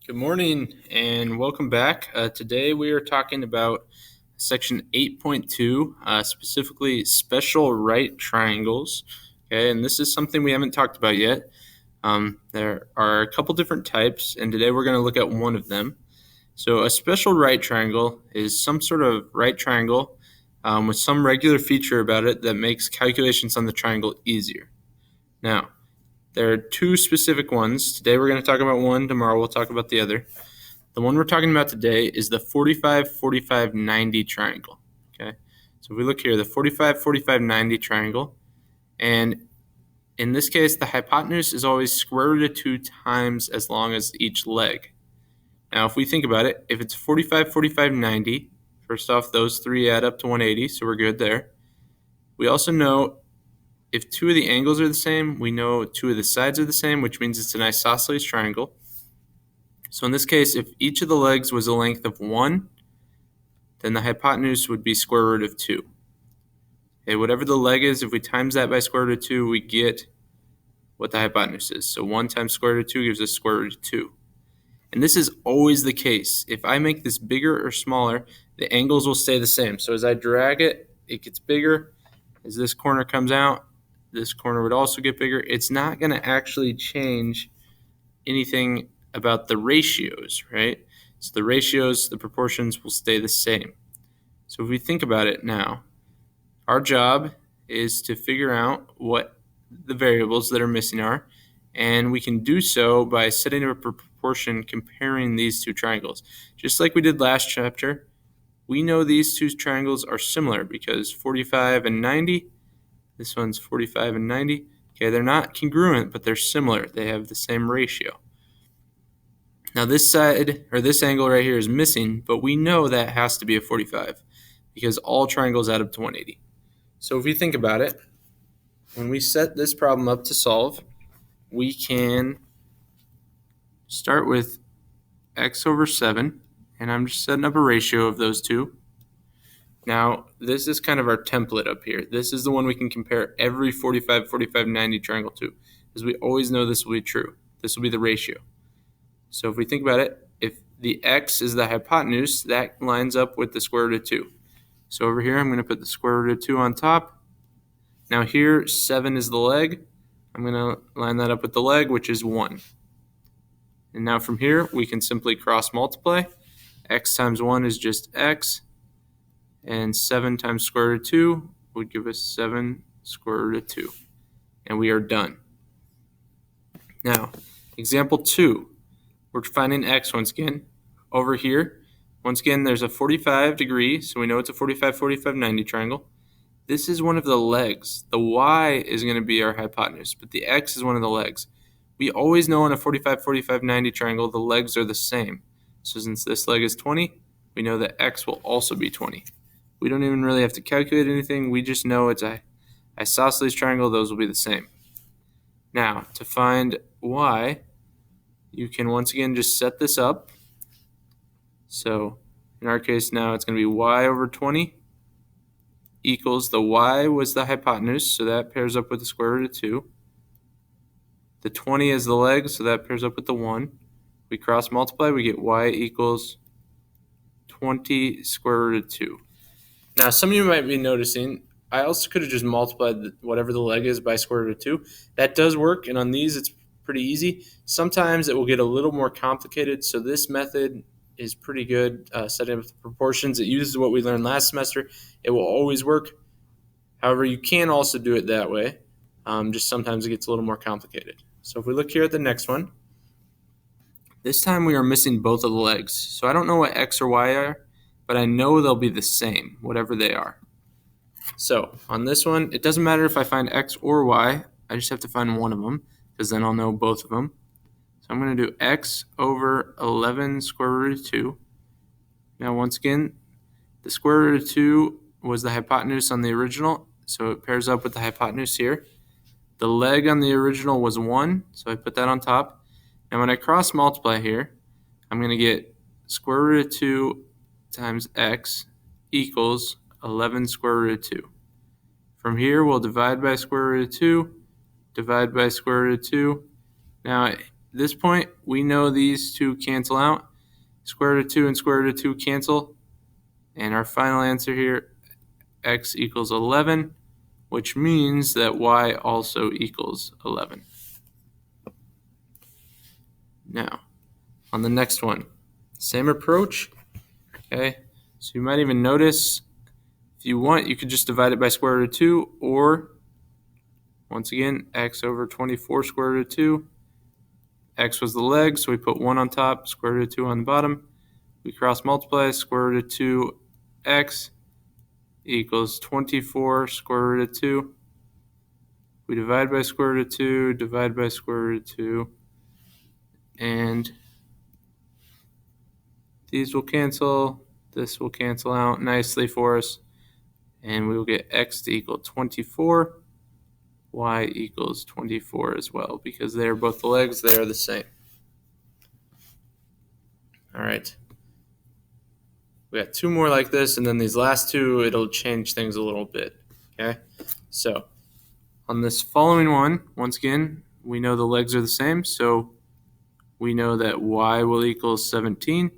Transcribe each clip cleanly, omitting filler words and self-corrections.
Good morning and welcome back. Today we are talking about section 8.2, specifically special right triangles. Okay, and this is something we haven't talked about yet. There are a couple different types, and today we're going to look at one of them. So a special right triangle is some sort of right triangle with some regular feature about it that makes calculations on the triangle easier. Now, there are two specific ones. Today we're going to talk about one, tomorrow we'll talk about the other. The one we're talking about today is the 45-45-90 triangle. Okay, so if we look here, the 45-45-90 triangle, and in this case, the hypotenuse is always square root of 2 times as long as each leg. Now, if we think about it, if it's 45-45-90, first off, those three add up to 180, so we're good there. We also know if two of the angles are the same, we know two of the sides are the same, which means it's an isosceles triangle. So in this case, if each of the legs was a length of 1, then the hypotenuse would be square root of 2. Okay, whatever the leg is, if we times that by square root of 2, we get what the hypotenuse is. So 1 times square root of 2 gives us square root of 2. And this is always the case. If I make this bigger or smaller, the angles will stay the same. So as I drag it, it gets bigger. As this corner comes out, this corner would also get bigger. It's not going to actually change anything about the ratios, right? So the ratios, the proportions will stay the same. So if we think about it now, our job is to figure out what the variables that are missing are, and we can do so by setting up a proportion comparing these two triangles. Just like we did last chapter, we know these two triangles are similar because 45 and 90, this one's 45 and 90. Okay, they're not congruent, but they're similar. They have the same ratio. Now this side, or this angle right here is missing, but we know that has to be a 45 because all triangles add up to 180. So if you think about it, when we set this problem up to solve, we can start with x over 7, and I'm just setting up a ratio of those two. Now, this is kind of our template up here. This is the one we can compare every 45, 45, 90 triangle to, because we always know this will be true. This will be the ratio. So if we think about it, if the x is the hypotenuse, that lines up with the square root of 2. So over here, I'm going to put the square root of 2 on top. Now here, 7 is the leg. I'm going to line that up with the leg, which is 1. And now from here, we can simply cross multiply. X times 1 is just x. And 7 times square root of 2 would give us 7 square root of 2. And we are done. Now, example 2. We're finding x once again. Over here, once again, there's a 45 degree, so we know it's a 45-45-90 triangle. This is one of the legs. The y is going to be our hypotenuse, but the x is one of the legs. We always know on a 45-45-90 triangle, the legs are the same. So since this leg is 20, we know that x will also be 20. We don't even really have to calculate anything. We just know it's a isosceles triangle. Those will be the same. Now, to find y, you can once again just set this up. So in our case now, it's going to be y over 20 equals the y was the hypotenuse, so that pairs up with the square root of 2. The 20 is the leg, so that pairs up with the 1. We cross multiply, we get y equals 20 square root of 2. Now, some of you might be noticing, I also could have just multiplied whatever the leg is by square root of 2. That does work, and on these it's pretty easy. Sometimes it will get a little more complicated, so this method is pretty good, setting up the proportions. It uses what we learned last semester. It will always work. However, you can also do it that way. Just sometimes it gets a little more complicated. So if we look here at the next one, this time we are missing both of the legs. So I don't know what x or y are, but I know they'll be the same, whatever they are. So on this one, it doesn't matter if I find x or y. I just have to find one of them, because then I'll know both of them. So I'm going to do x over 11 square root of 2. Now once again, the square root of 2 was the hypotenuse on the original, so it pairs up with the hypotenuse here. The leg on the original was 1, so I put that on top. Now when I cross multiply here, I'm going to get square root of 2 times x equals 11 square root of 2. From here, we'll divide by square root of 2, divide by square root of 2. Now, this point, we know these two cancel out. Square root of 2 and square root of 2 cancel. And our final answer here, x equals 11, which means that y also equals 11. Now, on the next one, same approach. Okay, so you might even notice, if you want, you could just divide it by square root of 2, or once again, x over 24 square root of 2. X was the leg, so we put 1 on top, square root of 2 on the bottom. We cross multiply, square root of 2x equals 24 square root of 2. We divide by square root of 2, divide by square root of 2, and these will cancel. This will cancel out nicely for us, and we will get x to equal 24, y equals 24 as well, because they are both the legs, they are the same. All right. We got two more like this, and then these last two, it'll change things a little bit. Okay, so on this following one, once again, we know the legs are the same, so we know that y will equal 17.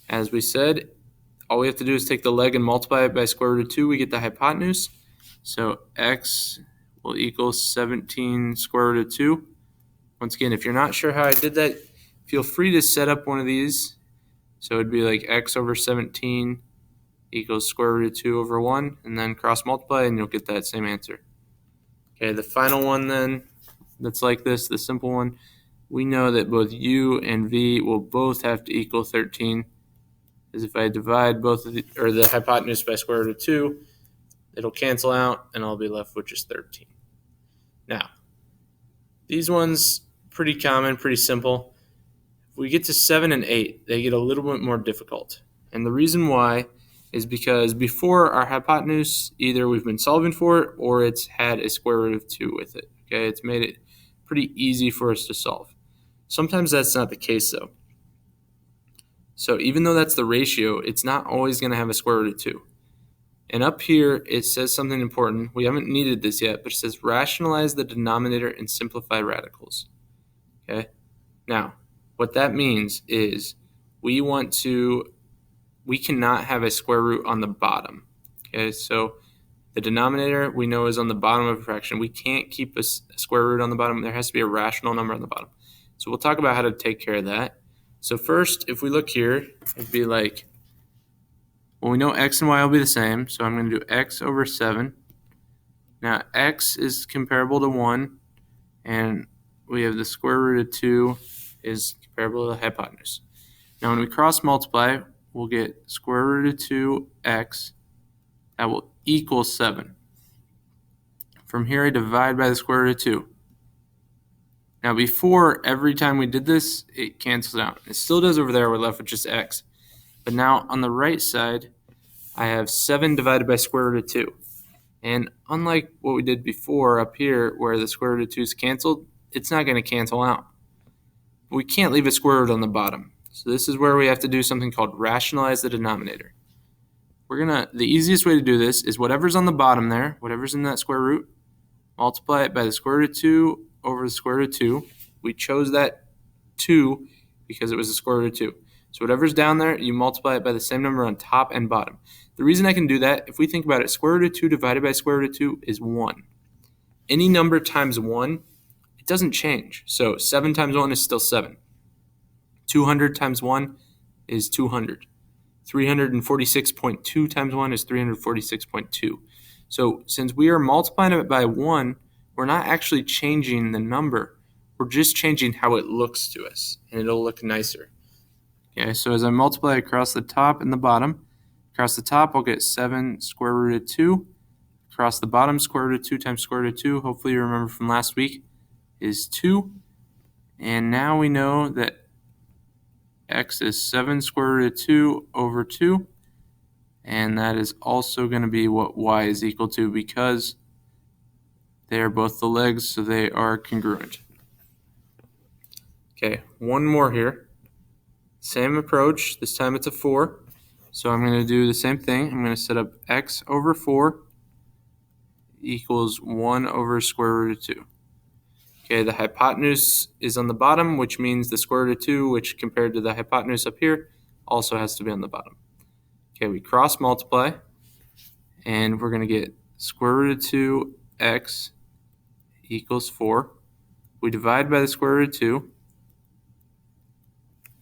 As we said, all we have to do is take the leg and multiply it by square root of 2. We get the hypotenuse. So x will equal 17 square root of 2. Once again, if you're not sure how I did that, feel free to set up one of these. So it'd be like x over 17 equals square root of 2 over 1, and then cross multiply, and you'll get that same answer. Okay, the final one then, that's like this, the simple one, we know that both u and v will both have to equal 13. Is if I divide both of the hypotenuse by square root of 2, it'll cancel out, and I'll be left with just 13. Now, these ones, pretty common, pretty simple. If we get to 7 and 8, they get a little bit more difficult. And the reason why is because before our hypotenuse, either we've been solving for it or it's had a square root of 2 with it. Okay, it's made it pretty easy for us to solve. Sometimes that's not the case though. So even though that's the ratio, it's not always going to have a square root of 2. And up here, it says something important. We haven't needed this yet, but it says rationalize the denominator and simplify radicals. Okay. Now, what that means is we cannot have a square root on the bottom. Okay, so the denominator we know is on the bottom of a fraction. We can't keep a square root on the bottom. There has to be a rational number on the bottom. So we'll talk about how to take care of that. So first, if we look here, it'd be like, well, we know x and y will be the same, so I'm going to do x over 7. Now, x is comparable to 1, and we have the square root of 2 is comparable to the hypotenuse. Now, when we cross multiply, we'll get square root of 2x. That will equal 7. From here, I divide by the square root of 2. Now, before, every time we did this, it cancels out. It still does over there. We're left with just x. But now, on the right side, I have 7 divided by square root of 2. And unlike what we did before up here, where the square root of 2 is canceled, it's not going to cancel out. We can't leave a square root on the bottom. So this is where we have to do something called rationalize the denominator. The easiest way to do this is whatever's on the bottom there, whatever's in that square root, multiply it by the square root of 2 over the square root of 2. We chose that 2 because it was the square root of 2. So whatever's down there, you multiply it by the same number on top and bottom. The reason I can do that, if we think about it, square root of 2 divided by square root of 2 is 1. Any number times 1, it doesn't change. So 7 times 1 is still 7. 200 times 1 is 200. 346.2 times 1 is 346.2. So since we are multiplying it by 1, we're not actually changing the number. We're just changing how it looks to us, and it'll look nicer. Okay, so as I multiply across the top and the bottom, across the top I'll get 7 square root of 2. Across the bottom, square root of 2 times square root of 2, hopefully you remember from last week, is 2. And now we know that x is 7 square root of 2 over 2. And that is also going to be what y is equal to because they are both the legs, so they are congruent. Okay, one more here. Same approach, this time it's a 4. So I'm going to do the same thing. I'm going to set up x over 4 equals 1 over square root of 2. Okay, the hypotenuse is on the bottom, which means the square root of 2, which compared to the hypotenuse up here, also has to be on the bottom. Okay, we cross multiply, and we're going to get square root of 2x equals 4. We divide by the square root of 2.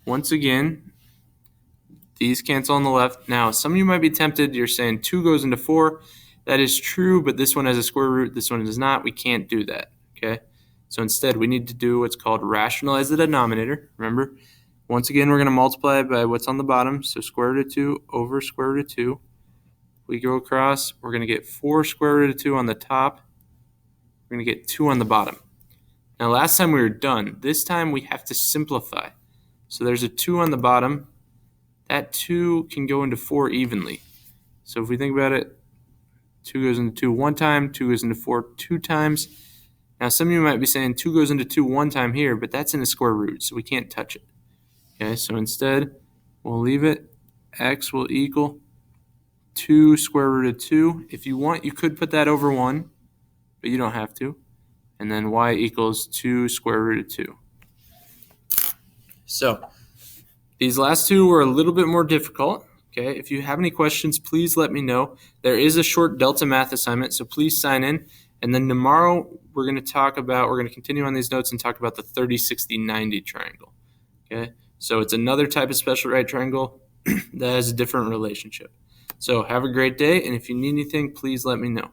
Once again, these cancel on the left. Now, some of you might be tempted. You're saying 2 goes into 4. That is true, but this one has a square root. This one does not. We can't do that, okay? So instead, we need to do what's called rationalize the denominator. Remember, once again, we're going to multiply by what's on the bottom. So square root of 2 over square root of 2. We go across. We're going to get 4 square root of 2 on the top. We're going to get 2 on the bottom. Now, last time we were done. This time, we have to simplify. So there's a 2 on the bottom. That 2 can go into 4 evenly. So if we think about it, 2 goes into 2 one time, 2 goes into 4 two times. Now, some of you might be saying 2 goes into 2 one time here, but that's in a square root, so we can't touch it. Okay, so instead, we'll leave it. X will equal 2 square root of 2. If you want, you could put that over 1, but you don't have to. And then y equals 2 square root of 2. So these last two were a little bit more difficult. Okay, if you have any questions, please let me know. There is a short Delta Math assignment, so please sign in. And then tomorrow we're going to continue on these notes and talk about the 30, 60, 90 triangle. Okay, so it's another type of special right triangle that has a different relationship. So have a great day, and if you need anything, please let me know.